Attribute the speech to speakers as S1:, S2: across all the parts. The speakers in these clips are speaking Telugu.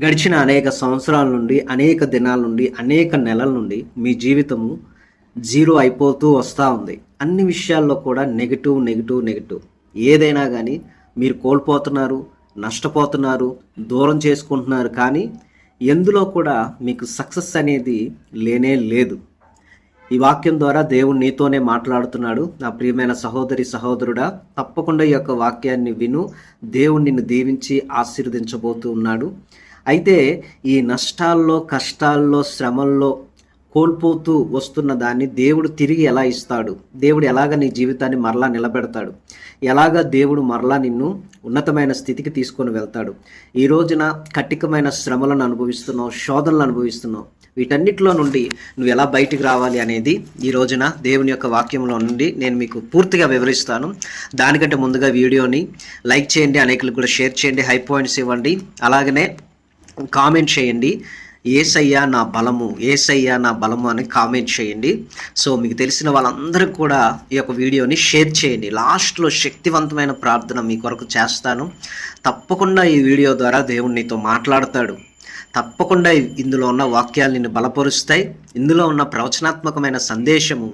S1: గడిచిన అనేక సంవత్సరాల నుండి, అనేక దినాల నుండి, అనేక నెలల నుండి మీ జీవితము జీరో అయిపోతూ వస్తూ ఉంది. అన్ని విషయాల్లో కూడా నెగెటివ్, నెగెటివ్, నెగెటివ్. ఏదైనా కానీ మీరు కోల్పోతున్నారు, నష్టపోతున్నారు, దూరం చేసుకుంటున్నారు. కానీ ఎందులో కూడా మీకు సక్సెస్ అనేది లేనే లేదు. ఈ వాక్యం ద్వారా దేవుడు నీతోనే మాట్లాడుతున్నాడు. నా ప్రియమైన సహోదరి సహోదరుడా, తప్పకుండా ఈ యొక్క వాక్యాన్ని విను. దేవుడు నిన్ను దీవించి ఆశీర్వదించబోతూ ఉన్నాడు. అయితే ఈ నష్టాల్లో, కష్టాల్లో, శ్రమల్లో కోల్పోతూ వస్తున్న దాన్ని దేవుడు తిరిగి ఎలా ఇస్తాడు? దేవుడు ఎలాగ నీ జీవితాన్ని మరలా నిలబెడతాడు? ఎలాగ దేవుడు మరలా నిన్ను ఉన్నతమైన స్థితికి తీసుకొని వెళ్తాడు? ఈ రోజున కఠినమైన శ్రమలను అనుభవిస్తున్నావు, శోధనలు అనుభవిస్తున్నావు. వీటన్నిటిలో నుండి నువ్వు ఎలా బయటికి రావాలి అనేది ఈ రోజున దేవుని యొక్క వాక్యంలో నుండి నేను మీకు పూర్తిగా వివరిస్తాను. దానికంటే ముందుగా వీడియోని లైక్ చేయండి, అనేకులకు కూడా షేర్ చేయండి, హై పాయింట్స్ ఇవ్వండి, అలాగనే కామెంట్ చేయండి. యేసయ్యా నా బలము, యేసయ్యా నా బలము అని కామెంట్ చేయండి. సో మీకు తెలిసిన వాళ్ళందరికీ కూడా ఈ యొక్క వీడియోని షేర్ చేయండి. లాస్ట్లో శక్తివంతమైన ప్రార్థన మీ కొరకు చేస్తాను. తప్పకుండా ఈ వీడియో ద్వారా దేవుడు నీతో మాట్లాడతాడు. తప్పకుండా ఇందులో ఉన్న వాక్యాలు నిన్ను బలపరుస్తాయి. ఇందులో ఉన్న ప్రవచనాత్మకమైన సందేశము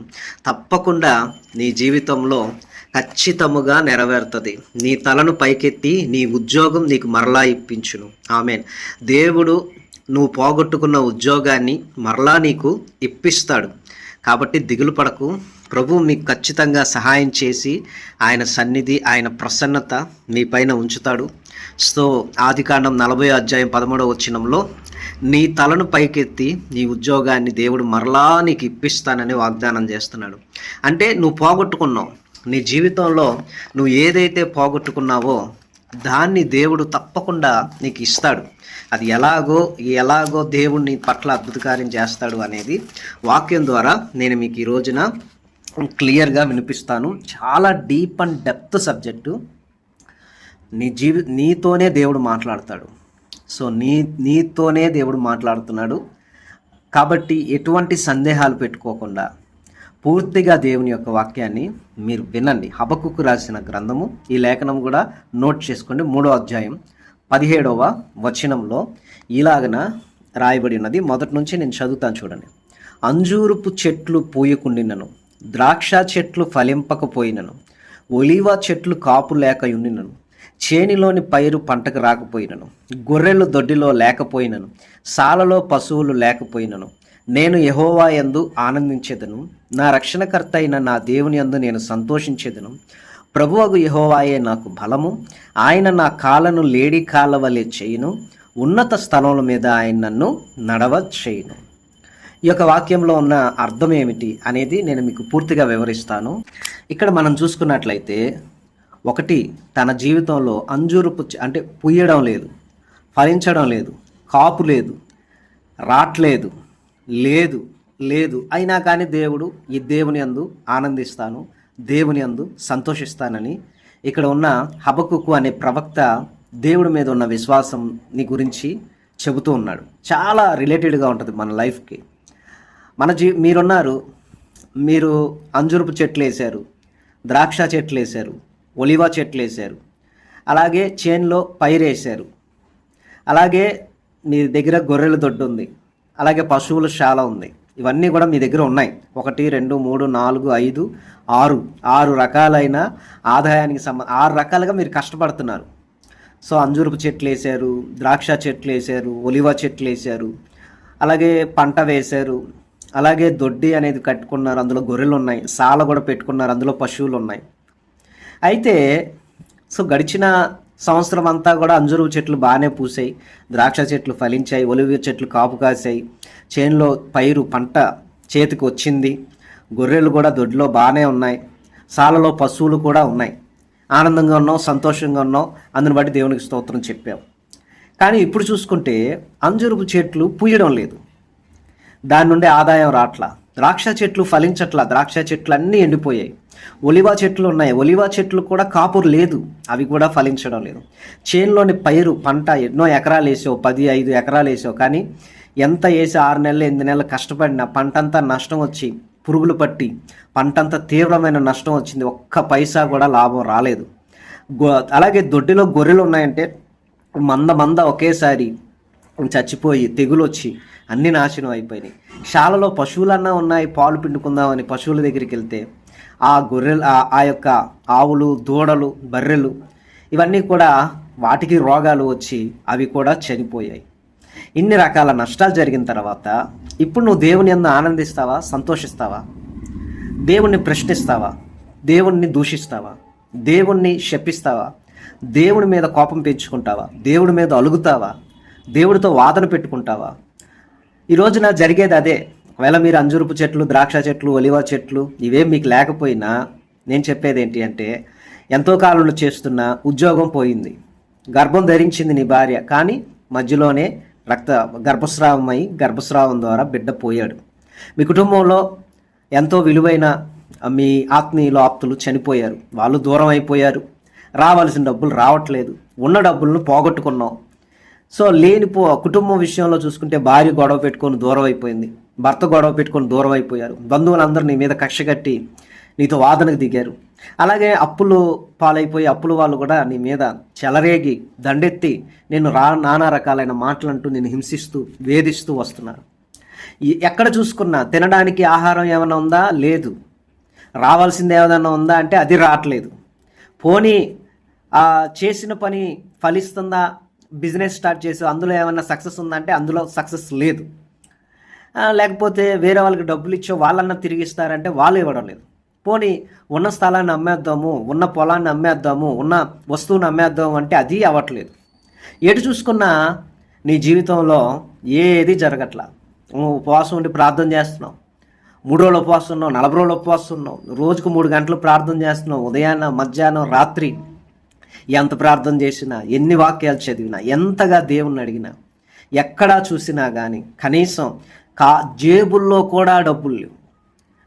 S1: తప్పకుండా నీ జీవితంలో ఖచ్చితముగా నెరవేరుతుంది. నీ తలను పైకెత్తి నీ ఉద్యోగం నీకు మరలా ఇప్పించును. ఆమెన్. దేవుడు నువ్వు పోగొట్టుకున్న ఉద్యోగాన్ని మరలా నీకు ఇప్పిస్తాడు. కాబట్టి దిగులు పడకు. ప్రభు మీకు ఖచ్చితంగా సహాయం చేసి ఆయన సన్నిధి, ఆయన ప్రసన్నత మీ పైన ఉంచుతాడు. సో ఆదికాండం 40:13 నీ తలను పైకెత్తి నీ ఉద్యోగాన్ని దేవుడు మరలా నీకు ఇప్పిస్తానని వాగ్దానం చేస్తున్నాడు. అంటే నువ్వు పోగొట్టుకున్నావు, నీ జీవితంలో నువ్వు ఏదైతే పోగొట్టుకున్నావో దాన్ని దేవుడు తప్పకుండా నీకు ఇస్తాడు. అది ఎలాగో దేవుడు నీ పట్ల అద్భుత కార్యం చేస్తాడు అనేది వాక్యం ద్వారా నేను మీకు ఈ రోజున క్లియర్గా వినిపిస్తాను. చాలా డీప్ అండ్ డెప్త్ సబ్జెక్టు. నీతోనే దేవుడు మాట్లాడతాడు. సో నీతోనే దేవుడు మాట్లాడుతున్నాడు. కాబట్టి ఎటువంటి సందేహాలు పెట్టుకోకుండా పూర్తిగా దేవుని యొక్క వాక్యాన్ని మీరు వినండి. హబక్కుకు రాసిన గ్రంథము, ఈ లేఖనం కూడా నోట్ చేసుకోండి. 3:17 ఇలాగన రాయబడి ఉన్నది. మొదటి నుంచి నేను చదువుతాను, చూడండి. అంజూరుపు చెట్లు పూయకుండినను, ద్రాక్ష చెట్లు ఫలింపకపోయినను, ఒలీవ చెట్లు కాపు లేకయుండినను, చేనిలోని పైరు పంటకు రాకపోయినను, గొర్రెలు దొడ్డిలో లేకపోయినను, సాలలో పశువులు లేకపోయినను, నేను యెహోవా యందు ఆనందించెదను, నా రక్షణకర్త అయిన నా దేవుని యందు నేను సంతోషించెదను. ప్రభువగు యెహోవాయే నాకు బలము, ఆయన నా కాళ్ళను లేడి కాళ్ళ వలె చేయును, ఉన్నత స్థలముల మీద ఆయన నన్ను నడవ చేయును. ఈ యొక్క వాక్యంలో ఉన్న అర్థం ఏమిటి అనేది నేను మీకు పూర్తిగా వివరిస్తాను. ఇక్కడ మనం చూసుకున్నట్లయితే, ఒకటి, తన జీవితంలో అంజూరుపు అంటే పుయ్యడం లేదు, ఫలించడం లేదు, కాపు లేదు, రాట్లేదు, లేదు అయినా కానీ దేవుడు ఈ దేవుని యందు ఆనందిస్తాను, దేవుని యందు సంతోషిస్తానని ఇక్కడ ఉన్న హబక్కుకు అనే ప్రవక్త దేవుడి మీద ఉన్న విశ్వాసంని గురించి చెబుతూ ఉన్నాడు. చాలా రిలేటెడ్గా ఉంటుంది మన లైఫ్కి. మీరు అంజూరపు చెట్లు వేశారు, ద్రాక్ష చెట్లు వేశారు, ఒలివ చెట్లు వేశారు, అలాగే చేన్లో పైరేశారు, అలాగే మీ దగ్గర గొర్రెల దొడ్డు ఉంది, అలాగే పశువుల శాల ఉంది. ఇవన్నీ కూడా మీ దగ్గర ఉన్నాయి. 1, 2, 3, 4, 5, 6 రకాలైన ఆదాయానికి 6 రకాలుగా మీరు కష్టపడుతున్నారు. సో అంజూరపు చెట్లు వేశారు, ద్రాక్ష చెట్లు వేశారు, ఒలివ చెట్లు వేశారు, అలాగే పంట వేశారు, అలాగే దొడ్డి అనేది కట్టుకున్నారు, అందులో గొర్రెలు ఉన్నాయి, సాల కూడా పెట్టుకున్నారు, అందులో పశువులు ఉన్నాయి. అయితే సో గడిచిన సంవత్సరం అంతా కూడా అంజూరపు చెట్లు బాగానే పూసాయి, ద్రాక్ష చెట్లు ఫలించాయి, ఒలివ చెట్లు కాపు కాసాయి, చేనులో పైరు పంట చేతికి వచ్చింది, గొర్రెలు కూడా దొడ్లో బాగానే ఉన్నాయి, సాలలో పశువులు కూడా ఉన్నాయి. ఆనందంగా ఉన్నాం, సంతోషంగా ఉన్నాం, అందుని బట్టి దేవునికి స్తోత్రం చెప్పాం. కానీ ఇప్పుడు చూసుకుంటే అంజూరపు చెట్లు పూయడం లేదు, దాని నుండి ఆదాయం రాట్లా. ద్రాక్ష చెట్లు ఫలించట్లా, ద్రాక్ష చెట్లు అన్నీ ఎండిపోయాయి. ఒలివ చెట్లు ఉన్నాయి, ఒలివ చెట్లు కూడా కాపు లేదు, అవి కూడా ఫలించడం లేదు. చేనులోని పైరు పంట ఎన్నో ఎకరాలు వేసావు, 10-5 ఎకరాలు వేసావు, కానీ ఎంత వేసి 6 నెలలు 8 నెలలు కష్టపడిన పంటంతా నష్టం వచ్చి, పురుగులు పట్టి పంటంతా తీవ్రమైన నష్టం వచ్చింది. ఒక్క పైసా కూడా లాభం రాలేదు. అలాగే దొడ్డిలో గొర్రెలు ఉన్నాయంటే మంద ఒకేసారి చచ్చిపోయి తెగులు వచ్చి అన్ని నాశనం అయిపోయినాయి. శాలలో పశువులన్నా ఉన్నాయి, పాలు పిండుకుందామని పశువుల దగ్గరికి వెళ్తే ఆ గొర్రెలు ఆ యొక్క ఆవులు, దూడలు, బర్రెలు ఇవన్నీ కూడా వాటికి రోగాలు వచ్చి అవి కూడా చనిపోయాయి. ఇన్ని రకాల నష్టాలు జరిగిన తర్వాత ఇప్పుడు నువ్వు దేవుని యందు ఆనందిస్తావా, సంతోషిస్తావా? దేవుణ్ణి ప్రశ్నిస్తావా? దేవుణ్ణి దూషిస్తావా? దేవుణ్ణి శపిస్తావా? దేవుడి మీద కోపం పెంచుకుంటావా? దేవుడి మీద అలుగుతావా? దేవుడితో వాదన పెట్టుకుంటావా? ఈ రోజున జరిగేది అదే. ఒకవేళ మీరు అంజూరపు చెట్లు, ద్రాక్ష చెట్లు, ఒలివ చెట్లు ఇవేం మీకు లేకపోయినా నేను చెప్పేది ఏంటి అంటే, ఎంతో కాలంలో చేస్తున్న ఉద్యోగం పోయింది, గర్భం ధరించింది నీ భార్య, కానీ మధ్యలోనే గర్భస్రావం ద్వారా బిడ్డ పోయాడు. మీ కుటుంబంలో ఎంతో విలువైన మీ ఆత్మీయులు, ఆప్తులు చనిపోయారు, వాళ్ళు దూరం అయిపోయారు, రావాల్సిన డబ్బులు రావట్లేదు, ఉన్న డబ్బులను పోగొట్టుకున్నావు. సో కుటుంబం విషయంలో చూసుకుంటే భార్య గొడవ పెట్టుకొని దూరం అయిపోయింది, భర్త గొడవ పెట్టుకొని దూరం అయిపోయారు, బంధువులందరూ నీ మీద కక్ష కట్టి నీతో వాదనకు దిగారు. అలాగే అప్పులు పాలైపోయి అప్పుల వాళ్ళు కూడా నీ మీద చెలరేగి దండెత్తి నేను నానా రకాలైన మాటలంటూ నేను హింసిస్తూ వేధిస్తూ వస్తున్నారు. ఎక్కడ చూసుకున్నా తినడానికి ఆహారం ఏమైనా ఉందా? లేదు. రావాల్సింది ఏదైనా ఉందా అంటే అది రావట్లేదు. పోనీ చేసిన పని ఫలిస్తుందా? బిజినెస్ స్టార్ట్ చేసి అందులో ఏమైనా సక్సెస్ ఉందంటే అందులో సక్సెస్ లేదు. లేకపోతే వేరే వాళ్ళకి డబ్బులు ఇచ్చో వాళ్ళన్నా తిరిగిస్తారంటే వాళ్ళు ఇవ్వడం లేదు. పోనీ ఉన్న స్థలాన్ని అమ్మేద్దాము, ఉన్న పొలాన్ని అమ్మేద్దాము, ఉన్న వస్తువుని అమ్మేద్దాము అంటే అది అవ్వట్లేదు. ఎటు చూసుకున్నా నీ జీవితంలో ఏది జరగట్లా. ఉపవాసం ఉండి ప్రార్థన చేస్తున్నావు, 3 రోజులు ఉపవాసం ఉన్నావు, 40 రోజులు ఉపవాసం ఉన్నావు, రోజుకు 3 గంటలు ప్రార్థన చేస్తున్నావు, ఉదయాన్న మధ్యాహ్నం రాత్రి ఎంత ప్రార్థన చేసినా, ఎన్ని వాక్యాలు చదివినా, ఎంతగా దేవుణ్ణి అడిగినా, ఎక్కడా చూసినా కానీ కనీసం జేబుల్లో కూడా డబ్బులు లేవు.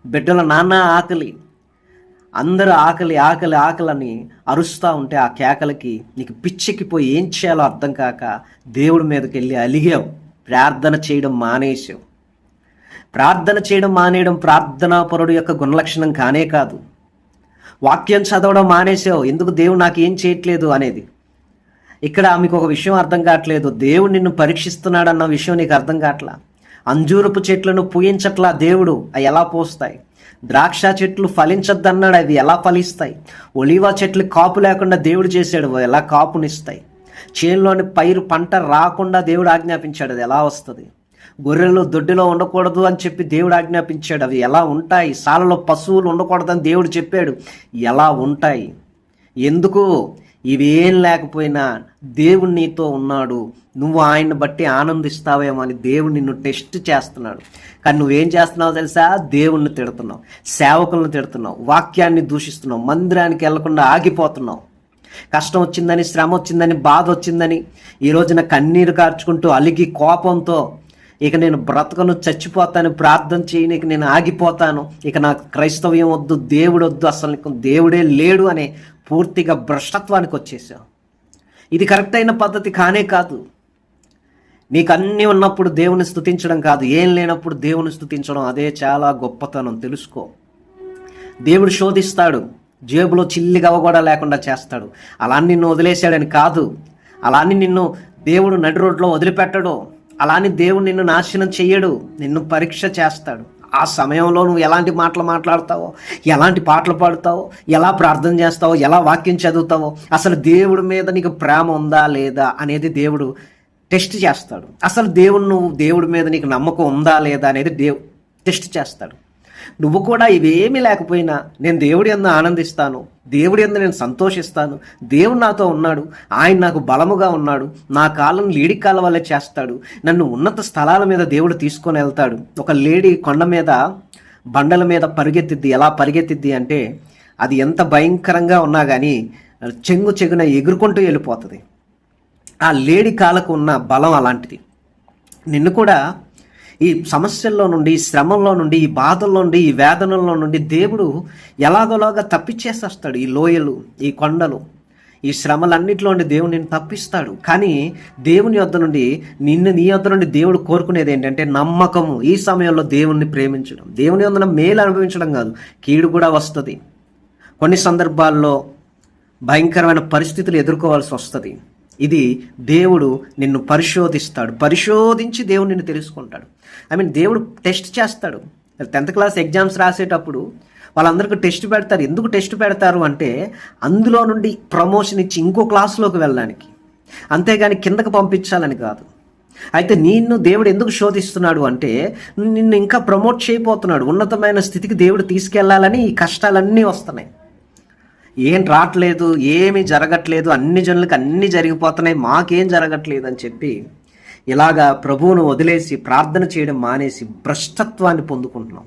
S1: బిడ్డల నాన్న ఆకలి, అందరూ ఆకలి ఆకలి ఆకలని అరుస్తూ ఉంటే ఆ కేకలకి నీకు పిచ్చెక్కిపోయి ఏం చేయాలో అర్థం కాక దేవుడి మీదకి వెళ్ళి అలిగావు. ప్రార్థన చేయడం మానేసావు. ప్రార్థన చేయడం మానేయడం ప్రార్థనాపరుడు యొక్క గుణలక్షణం కానే కాదు. వాక్యం చదవడం మానేసావు. ఎందుకు దేవుడు నాకు ఏం చేయట్లేదు అనేది. ఇక్కడ మీకు ఒక విషయం అర్థం కావట్లేదు. దేవుడు నిన్ను పరీక్షిస్తున్నాడు అన్న విషయం నీకు అర్థం కావట్లా. అంజూరపు చెట్లను పూయించట్లా దేవుడు, అవి ఎలా పోస్తాయి? ద్రాక్ష చెట్లు ఫలించద్దన్నాడు, అవి ఎలా ఫలిస్తాయి? ఒలివ చెట్లు కాపు లేకుండా దేవుడు చేశాడు, ఎలా కాపునిస్తాయి? చేనులోని పంట రాకుండా దేవుడు ఆజ్ఞాపించాడు, అది ఎలా వస్తుంది? గొర్రెలు దొడ్డిలో ఉండకూడదు అని చెప్పి దేవుడు ఆజ్ఞాపించాడు, అవి ఎలా ఉంటాయి? సాలలో పశువులు ఉండకూడదని దేవుడు చెప్పాడు, ఎలా ఉంటాయి? ఎందుకు? ఇవేం లేకపోయినా దేవుడు నీతో ఉన్నాడు, నువ్వు ఆయన్ని బట్టి ఆనందిస్తావేమో అని దేవుడు నిన్ను టెస్ట్ చేస్తున్నాడు. కానీ నువ్వేం చేస్తున్నావు తెలుసా? దేవుణ్ణి తిడుతున్నావు, సేవకులను తిడుతున్నావు, వాక్యాన్ని దూషిస్తున్నావు, మందిరానికి వెళ్లకుండా ఆగిపోతున్నావు. కష్టం వచ్చిందని, శ్రమ వచ్చిందని, బాధ వచ్చిందని ఈ రోజున కన్నీరు కార్చుకుంటూ అలిగి కోపంతో ఇక నేను బ్రతకను, చచ్చిపోతాను, ప్రార్థన చేయనీకి నేను ఆగిపోతాను, ఇక నాకు క్రైస్తవ్యం వద్దు, దేవుడు వద్దు, అసలు నీకు దేవుడే లేడు అనే పూర్తిగా భ్రష్టత్వానికి వచ్చేసావు. ఇది కరెక్ట్ అయిన పద్ధతి కానే కాదు. నీకు అన్నీ ఉన్నప్పుడు దేవుని స్తుతించడం కాదు, ఏం లేనప్పుడు దేవుని స్తుతించడం, అదే చాలా గొప్పతనం. తెలుసుకో. దేవుడు శోధిస్తాడు, జేబులో చిల్లిగవ కూడా లేకుండా చేస్తాడు. అలా నిన్ను వదిలేశాడని కాదు, అలా నిన్ను దేవుడు నడి రోడ్లో వదిలిపెట్టడు, అలాని దేవుడు నిన్ను నాశనం చెయ్యడు, నిన్ను పరీక్ష చేస్తాడు. ఆ సమయంలో నువ్వు ఎలాంటి మాటలు మాట్లాడతావో, ఎలాంటి పాటలు పాడుతావో, ఎలా ప్రార్థన చేస్తావో, ఎలా వాక్యం చదువుతావో, అసలు దేవుడి మీద నీకు ప్రేమ ఉందా లేదా అనేది దేవుడు టెస్ట్ చేస్తాడు. అసలు దేవుడి మీద నీకు నమ్మకం ఉందా లేదా అనేది టెస్ట్ చేస్తాడు. నువ్వు కూడా ఇవేమీ లేకపోయినా నేను దేవుడి యందు ఆనందిస్తాను, దేవుడి యందు నేను సంతోషిస్తాను, దేవుడు నాతో ఉన్నాడు, ఆయన నాకు బలముగా ఉన్నాడు, నా కాళ్ళను లేడి కాళ్ళ వల్లే చేస్తాడు, నన్ను ఉన్నత స్థలాల మీద దేవుడు తీసుకొని వెళ్తాడు. ఒక లేడీ కొండ మీద బండల మీద పరిగెత్తిద్ది. ఎలా పరిగెత్తిద్ది అంటే అది ఎంత భయంకరంగా ఉన్నా కానీ చెంగున ఎగురుకుంటూ వెళ్ళిపోతుంది. ఆ లేడి కాళ్ళకు ఉన్న బలం అలాంటిది. నిన్ను కూడా ఈ సమస్యల్లో నుండి, ఈ శ్రమంలో నుండి, ఈ బాధల్లో నుండి, ఈ వేదనల్లో నుండి దేవుడు ఎలాగోలాగా తప్పించేసేస్తాడు. ఈ లోయలు, ఈ కొండలు, ఈ శ్రమలన్నిటిలో నుండి దేవుడు నిన్ను తప్పిస్తాడు. కానీ నీ యొద్ద నుండి దేవుడు కోరుకునేది ఏంటంటే నమ్మకము. ఈ సమయంలో దేవుణ్ణి ప్రేమించడం, దేవుని యొద్ద మేలు అనుభవించడం కాదు, కీడు కూడా వస్తుంది. కొన్ని సందర్భాల్లో భయంకరమైన పరిస్థితులు ఎదుర్కోవాల్సి వస్తుంది. ఇది దేవుడు నిన్ను పరిశోధిస్తాడు, పరిశోధించి దేవుడు నిన్ను తెలుసుకుంటాడు. దేవుడు టెస్ట్ చేస్తాడు. 10th క్లాస్ ఎగ్జామ్స్ రాసేటప్పుడు వాళ్ళందరికీ టెస్ట్ పెడతారు. ఎందుకు టెస్ట్ పెడతారు అంటే అందులో నుండి ప్రమోషన్ ఇచ్చి ఇంకో క్లాస్లోకి వెళ్ళడానికి, అంతేగాని కిందకు పంపించాలని కాదు. అయితే నిన్ను దేవుడు ఎందుకు శోధిస్తున్నాడు అంటే నిన్ను ఇంకా ప్రమోట్ చేయబోతున్నాడు, ఉన్నతమైన స్థితికి దేవుడు తీసుకెళ్లాలని ఈ కష్టాలన్నీ వస్తున్నాయి. ఏం రావట్లేదు, ఏమీ జరగట్లేదు, అన్ని జనులకు అన్నీ జరిగిపోతున్నాయి, మాకేం జరగట్లేదు అని చెప్పి ఇలాగా ప్రభువును వదిలేసి ప్రార్థన చేయడం మానేసి భ్రష్టత్వాన్ని పొందుకుంటున్నాం.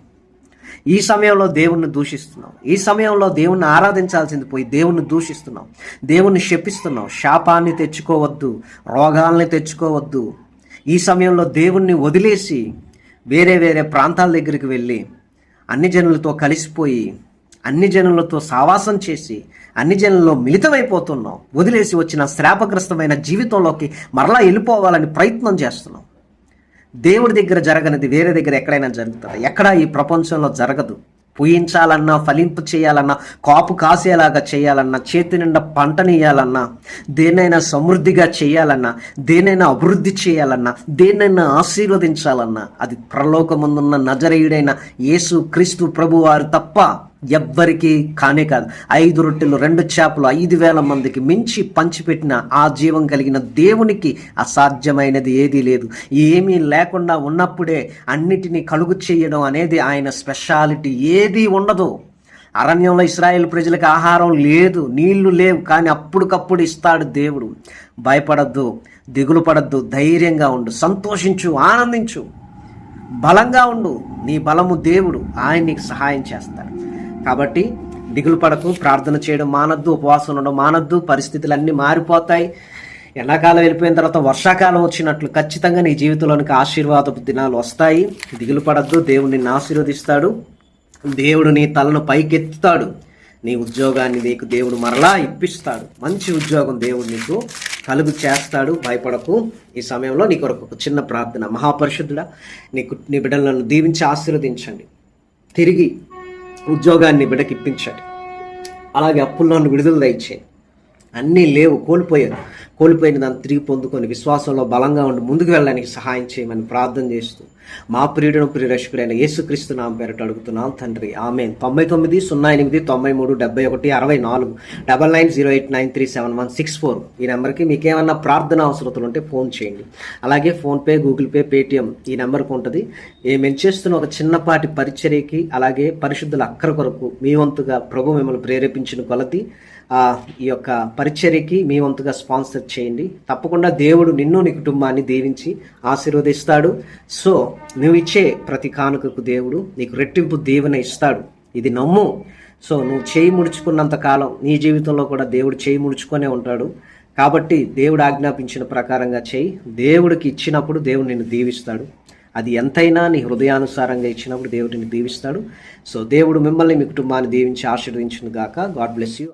S1: ఈ సమయంలో దేవుణ్ణి దూషిస్తున్నాం. ఈ సమయంలో దేవుణ్ణి ఆరాధించాల్సింది పోయి దేవుణ్ణి దూషిస్తున్నాం, దేవుణ్ణి శపిస్తున్నాం. శాపాన్ని తెచ్చుకోవద్దు, రోగాల్ని తెచ్చుకోవద్దు. ఈ సమయంలో దేవుణ్ణి వదిలేసి వేరే వేరే ప్రాంతాల దగ్గరికి వెళ్ళి అన్ని జనులతో కలిసిపోయి అన్ని జనులతో సావాసం చేసి అన్ని జనుల్లో మిళితమైపోతున్నాం. వదిలేసి వచ్చిన శ్రాపగ్రస్తమైన జీవితంలోకి మరలా వెళ్ళిపోవాలని ప్రయత్నం చేస్తున్నాం. దేవుడి దగ్గర జరగనిది వేరే దగ్గర ఎక్కడైనా జరుగుతుంది? ఎక్కడా ఈ ప్రపంచంలో జరగదు. పూయించాలన్నా, ఫలింపు చేయాలన్నా, కాపు కాసేలాగా చేయాలన్నా, చేతి నిండా పంటనియాలన్నా, దేన్నైనా సమృద్ధిగా చేయాలన్నా, దేన్నైనా అభివృద్ధి చేయాలన్నా, దేన్నైనా ఆశీర్వదించాలన్నా అది పరలోకమందున్న నజరేయుడైన యేసు క్రీస్తు ప్రభువారు తప్ప ఎవ్వరికీ కానే కాదు. 5 రొట్టెలు 2 చేపలు 5,000 మందికి మించి పంచిపెట్టిన ఆ జీవం కలిగిన దేవునికి అసాధ్యమైనది ఏదీ లేదు. ఏమీ లేకుండా ఉన్నప్పుడే అన్నిటినీ కలుగు చేయడం అనేది ఆయన స్పెషాలిటీ. ఏదీ ఉండదు. అరణ్యంలో ఇశ్రాయేలు ప్రజలకు ఆహారం లేదు, నీళ్లు లేవు, కానీ అప్పటికప్పుడు ఇస్తాడు దేవుడు. భయపడద్దు, దిగులు పడద్దు, ధైర్యంగా ఉండు, సంతోషించు, ఆనందించు, బలంగా ఉండు. నీ బలము దేవుడు, ఆయన నీకు సహాయం చేస్తాడు. కాబట్టి దిగులు పడకు, ప్రార్థన చేయడం మానద్దు, ఉపవాసం ఉండడం మానద్దు. పరిస్థితులన్నీ మారిపోతాయి. ఎండాకాలం వెళ్ళిపోయిన తర్వాత వర్షాకాలం వచ్చినట్లు ఖచ్చితంగా నీ జీవితంలోనికి ఆశీర్వాదపు దినాలు వస్తాయి. దిగులు పడద్దు, దేవుడు నిన్ను ఆశీర్వదిస్తాడు. దేవుడు నీ తలను పైకెత్తుతాడు. నీ ఉద్యోగాన్ని నీకు దేవుడు మరలా ఇప్పిస్తాడు. మంచి ఉద్యోగం దేవుడు నీకు కలుగు చేస్తాడు. భయపడకు. ఈ సమయంలో నీ కొరకు ఒక చిన్న ప్రార్థన. మహాపరిశుద్ధుడా, నీ బిడ్డలను దీవించి ఆశీర్వదించండి. తిరిగి ఉద్యోగాన్ని బిడ్డకి ఇప్పించండి. అలాగే అప్పుల్లో విడుదల దయచేయండి. అన్నీ లేవు, కోల్పోయిన దాన్ని తిరిగి పొందుకొని విశ్వాసంలో బలంగా ఉండి ముందుకు వెళ్ళడానికి సహాయం చేయమని ప్రార్థన చేస్తూ మా ప్రియుడును ప్రియరక్షకుడైన యేసుక్రీస్తు నామం పేరట అడుగుతున్నాం తండ్రి, ఆమేన్. 9908097164 9908937164 ఈ నెంబర్కి మీకేమన్నా ప్రార్థన అవసరతలు ఉంటే ఫోన్ చేయండి. అలాగే ఫోన్పే, గూగుల్ పే, పేటిఎం ఈ నెంబర్కి ఉంటుంది. మేము చేస్తున్న ఒక చిన్నపాటి పరిచర్యకి అలాగే పరిశుద్ధుల అక్కర కొరకు మీ వంతుగా ప్రభు మిమ్మల్ని ప్రేరేపించిన కొలది ఈ యొక్క పరిచర్యకి మీ వంతుగా స్పాన్సర్ చేయండి. తప్పకుండా దేవుడు నిన్ను నీ కుటుంబాన్ని దీవించి ఆశీర్వదిస్తాడు. సో నువ్వు ఇచ్చే ప్రతి కానుకకు దేవుడు నీకు రెట్టింపు దీవెన ఇస్తాడు. ఇది నమ్ము. సో నువ్వు చేయి ముడుచుకున్నంత కాలం నీ జీవితంలో కూడా దేవుడు చేయి ముడుచుకొనే ఉంటాడు. కాబట్టి దేవుడు ఆజ్ఞాపించిన ప్రకారంగా చేయి. దేవుడికి ఇచ్చినప్పుడు దేవుడు నిన్ను దీవిస్తాడు. అది ఎంతైనా నీ హృదయానుసారంగా ఇచ్చినప్పుడు దేవుడిని దీవిస్తాడు. సో దేవుడు మిమ్మల్ని మీ కుటుంబాన్ని దీవించి ఆశీర్వదించును గాక. God bless you.